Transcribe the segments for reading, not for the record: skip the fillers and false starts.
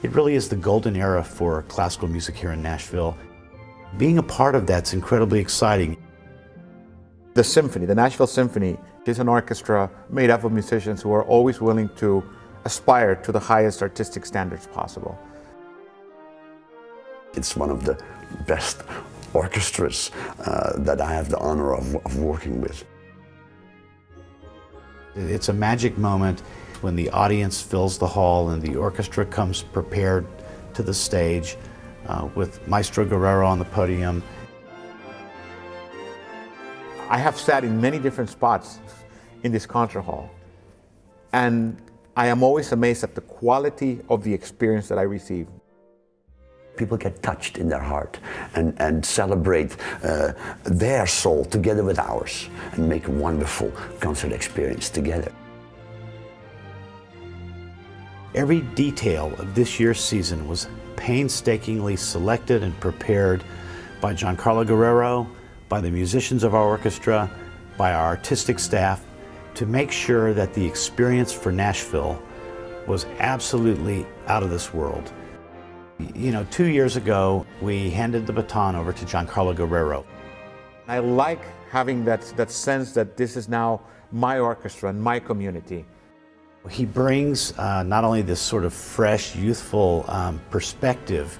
It really is the golden era for classical music here in Nashville. Being a part of that's incredibly exciting. The symphony, the Nashville Symphony, is an orchestra made up of musicians who are always willing to aspire to the highest artistic standards possible. It's one of the best orchestras that I have the honor of working with. It's a magic moment when the audience fills the hall and the orchestra comes prepared to the stage with Maestro Guerrero on the podium. I have sat in many different spots in this concert hall, and I am always amazed at the quality of the experience that I receive. People get touched in their heart and celebrate their soul together with ours and make a wonderful concert experience together. Every detail of this year's season was painstakingly selected and prepared by Giancarlo Guerrero, by the musicians of our orchestra, by our artistic staff, to make sure that the experience for Nashville was absolutely out of this world. You know, 2 years ago, we handed the baton over to Giancarlo Guerrero. I like having that sense that this is now my orchestra and my community. He brings not only this sort of fresh, youthful perspective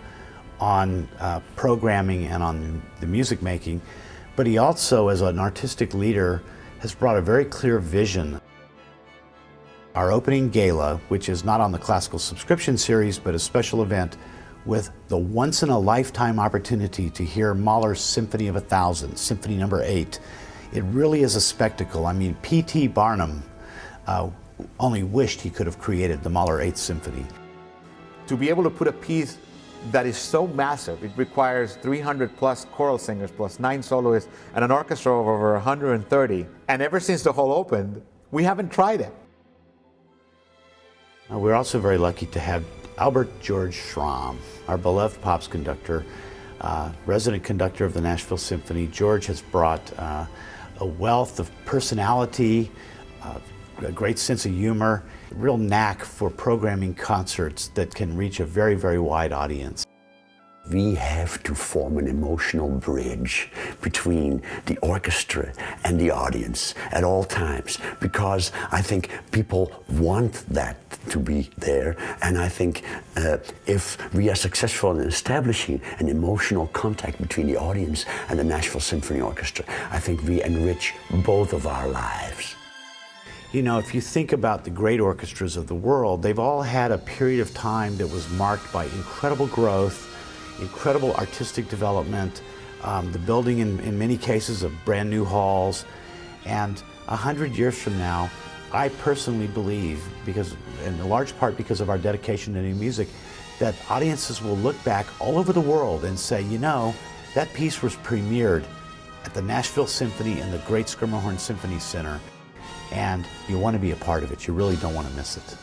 on programming and on the music making, but he also, as an artistic leader, has brought a very clear vision. Our opening gala, which is not on the classical subscription series, but a special event with the once-in-a-lifetime opportunity to hear Mahler's Symphony of 1,000, Symphony number 8. It really is a spectacle. I mean, P.T. Barnum only wished he could have created the Mahler 8th Symphony. To be able to put a piece that is so massive, it requires 300 plus choral singers, plus 9 soloists, and an orchestra of over 130. And ever since the hall opened, we haven't tried it. We're also very lucky to have Albert George Schramm, our beloved Pops conductor, resident conductor of the Nashville Symphony. George has brought a wealth of personality, a great sense of humor, a real knack for programming concerts that can reach a very, very wide audience. We have to form an emotional bridge between the orchestra and the audience at all times, because I think people want that to be there, and I think if we are successful in establishing an emotional contact between the audience and the Nashville Symphony Orchestra, I think we enrich both of our lives. You know, if you think about the great orchestras of the world, they've all had a period of time that was marked by incredible growth, incredible artistic development, the building in many cases of brand new halls. And 100 years from now, I personally believe, because in large part because of our dedication to new music, that audiences will look back all over the world and say, you know, that piece was premiered at the Nashville Symphony and the great Schermerhorn Symphony Center, and you want to be a part of it. You really don't want to miss it.